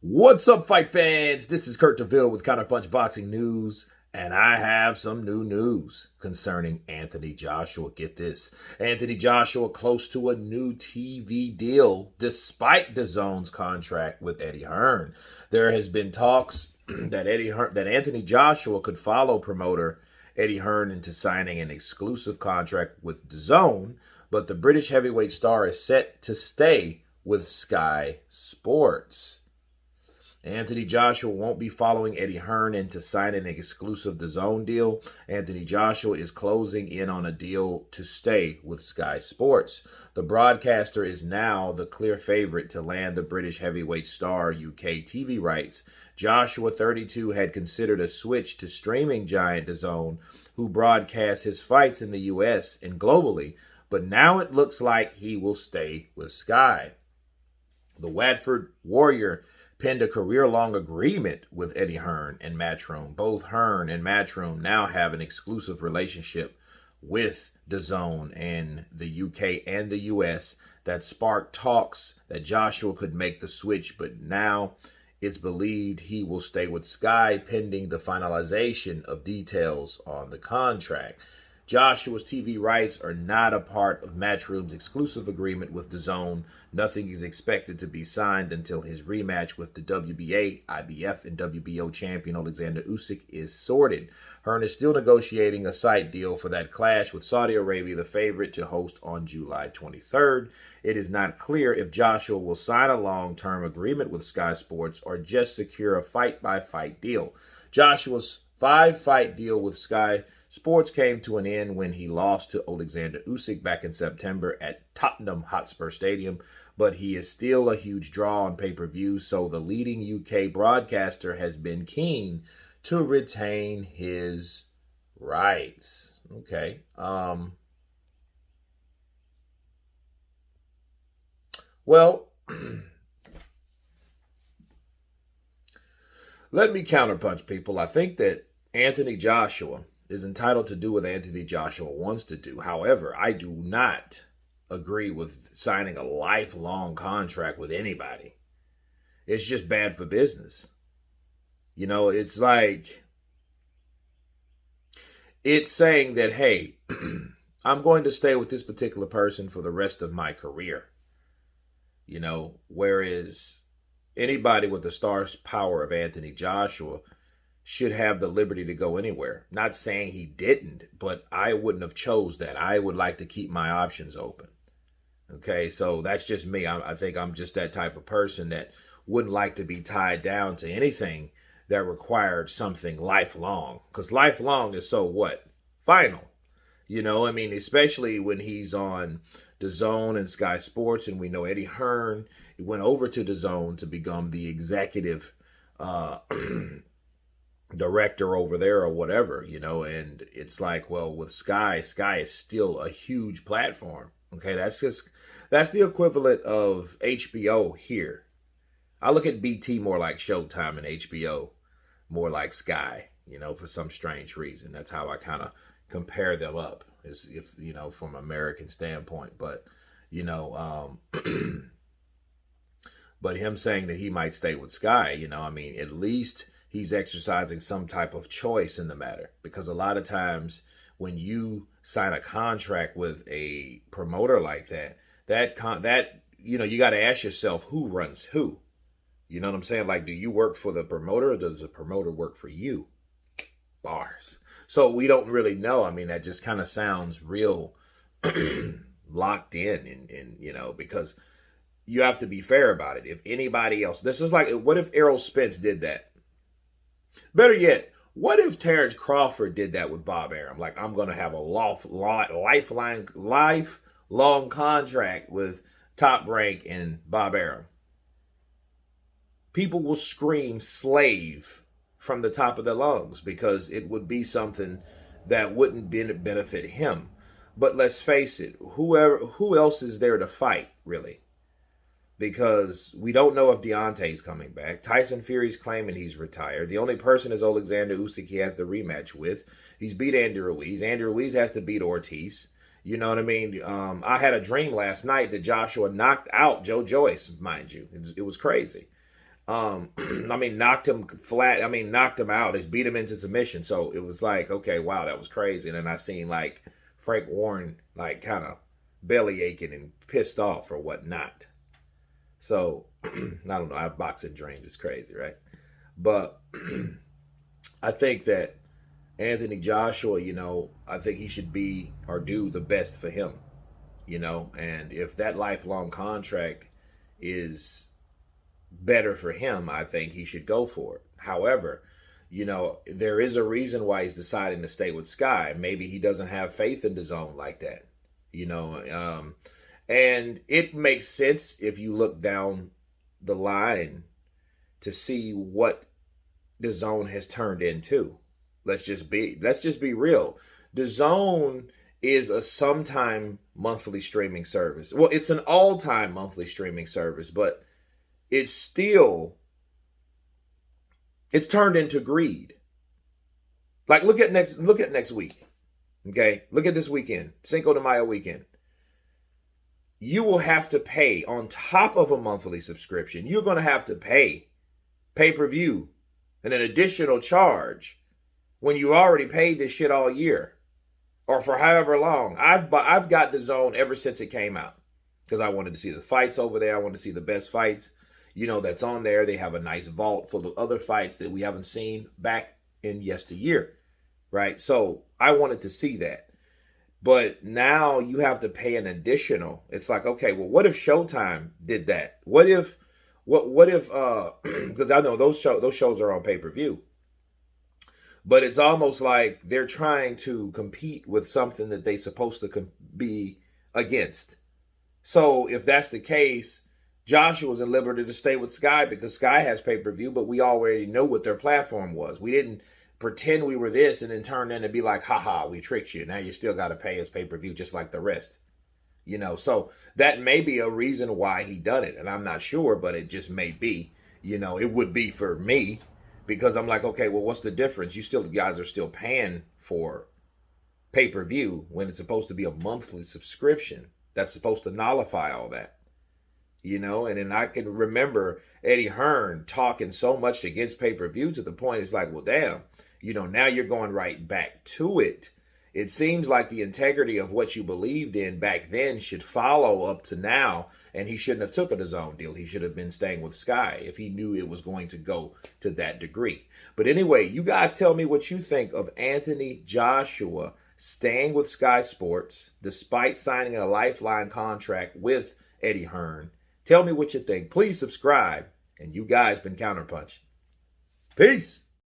What's up, fight fans? This is Kurt DeVille with Counterpunch Boxing News, and I have some new news concerning Anthony Joshua. Get this. Anthony Joshua close to a new TV deal despite Dazn'S contract with Eddie Hearn. There has been talks that Anthony Joshua could follow promoter Eddie Hearn into signing an exclusive contract with DAZN, but the British heavyweight star is set to stay with Sky Sports. Anthony Joshua won't be following Eddie Hearn into signing an exclusive DAZN deal. Anthony Joshua is closing in on a deal to stay with Sky Sports. The broadcaster is now the clear favorite to land the British heavyweight star UK TV rights. Joshua, 32, had considered a switch to streaming giant DAZN, who broadcasts his fights in the US and globally, but now it looks like he will stay with Sky. The Watford Warrior penned a career-long agreement with Eddie Hearn and Matchroom. Both Hearn and Matchroom now have an exclusive relationship with DAZN in the UK and the US that sparked talks that Joshua could make the switch, but now it's believed he will stay with Sky pending the finalization of details on the contract. Joshua's TV rights are not a part of Matchroom's exclusive agreement with DAZN. Nothing is expected to be signed until his rematch with the WBA, IBF, and WBO champion Alexander Usyk is sorted. Hearn is still negotiating a site deal for that clash, with Saudi Arabia the favorite to host on July 23rd. It is not clear if Joshua will sign a long-term agreement with Sky Sports or just secure a fight-by-fight deal. Joshua's 5-fight deal with Sky Sports came to an end when he lost to Alexander Usyk back in September at Tottenham Hotspur Stadium, but he is still a huge draw on pay-per-view, so the leading UK broadcaster has been keen to retain his rights. Okay. Well, let me counterpunch, people. I think that Anthony Joshua is entitled to do what Anthony Joshua wants to do. However, I do not agree with signing a lifelong contract with anybody. It's just bad for business. You know, it's like, it's saying that, hey, I'm going to stay with this particular person for the rest of my career. You know, whereas anybody with the star power of Anthony Joshua should have the liberty to go anywhere. Not saying he didn't, but I wouldn't have chose that. I would like to keep my options open. Okay, so that's just me. I think I'm just that type of person that wouldn't like to be tied down to anything that required something lifelong. Because lifelong is so what? Final. You know, I mean, especially when he's on DAZN and Sky Sports, and we know Eddie Hearn went over to DAZN to become the executive director over there or whatever, you know, and it's like, well, with Sky is still a huge platform. Okay, that's the equivalent of HBO here. I look at BT more like Showtime and HBO more like Sky, you know, for some strange reason. That's how I kind of compare them up, as if, you know, from an American standpoint. But, you know, but him saying that he might stay with Sky, you know, I mean, at least he's exercising some type of choice in the matter, because a lot of times when you sign a contract with a promoter like that, you know, you got to ask yourself who runs who. You know what I'm saying? Like, do you work for the promoter or does the promoter work for you? Bars. So we don't really know. I mean, that just kind of sounds real locked in, and you know, because you have to be fair about it. If anybody else, this is like, what if Errol Spence did that? Better yet, what if Terrence Crawford did that with Bob Arum? Like, I'm going to have a lifelong contract with Top Rank and Bob Arum. People will scream slave from the top of their lungs, because it would be something that wouldn't benefit him. But let's face it, who else is there to fight, really? Because we don't know if Deontay's coming back. Tyson Fury's claiming he's retired. The only person is Alexander Usyk he has the rematch with. He's beat Andy Ruiz. Andy Ruiz has to beat Ortiz. You know what I mean? I had a dream last night that Joshua knocked out Joe Joyce, mind you. It was crazy. I mean, knocked him flat. I mean, knocked him out. He beat him into submission. So it was like, okay, wow, that was crazy. And then I seen like Frank Warren like kind of belly aching and pissed off or whatnot. So I don't know. I have boxing dreams. It's crazy, right? But I think that Anthony Joshua, I think he should be or do the best for him, and if that lifelong contract is better for him, I think he should go for it. However, there is a reason why he's deciding to stay with Sky. Maybe he doesn't have faith in DAZN like that, and it makes sense if you look down the line to see what DAZN has turned into. Let's just be real. DAZN is a sometime monthly streaming service. Well, it's an all-time monthly streaming service, but it's turned into greed. Like look at next week. Okay? Look at this weekend, Cinco de Mayo weekend. You will have to pay on top of a monthly subscription. You're going to have to pay pay-per-view and an additional charge when you already paid this shit all year or for however long. I've got DAZN ever since it came out because I wanted to see the fights over there. I wanted to see the best fights, that's on there. They have a nice vault full of other fights that we haven't seen back in yesteryear, right? So I wanted to see that. But now you have to pay an additional. It's like, okay, well, what if Showtime did that? What if because I know those shows are on pay-per-view. But it's almost like they're trying to compete with something that they're supposed to be against. So if that's the case, Joshua's at liberty to stay with Sky because Sky has pay-per-view, but we already know what their platform was. We didn't pretend we were this and then turn in and be like, haha, we tricked you. Now you still got to pay us pay-per-view just like the rest. So that may be a reason why he done it. And I'm not sure, but it just may be. It would be for me. Because I'm like, okay, well, what's the difference? You guys are still paying for pay-per-view when it's supposed to be a monthly subscription. That's supposed to nullify all that. And then I can remember Eddie Hearn talking so much against pay-per-view to the point it's like, well, damn, now you're going right back to it. It seems like the integrity of what you believed in back then should follow up to now, and he shouldn't have took a DAZN deal. He should have been staying with Sky if he knew it was going to go to that degree. But anyway, you guys tell me what you think of Anthony Joshua staying with Sky Sports despite signing a lifeline contract with Eddie Hearn. Tell me what you think. Please subscribe. And you guys been Counterpunch. Peace.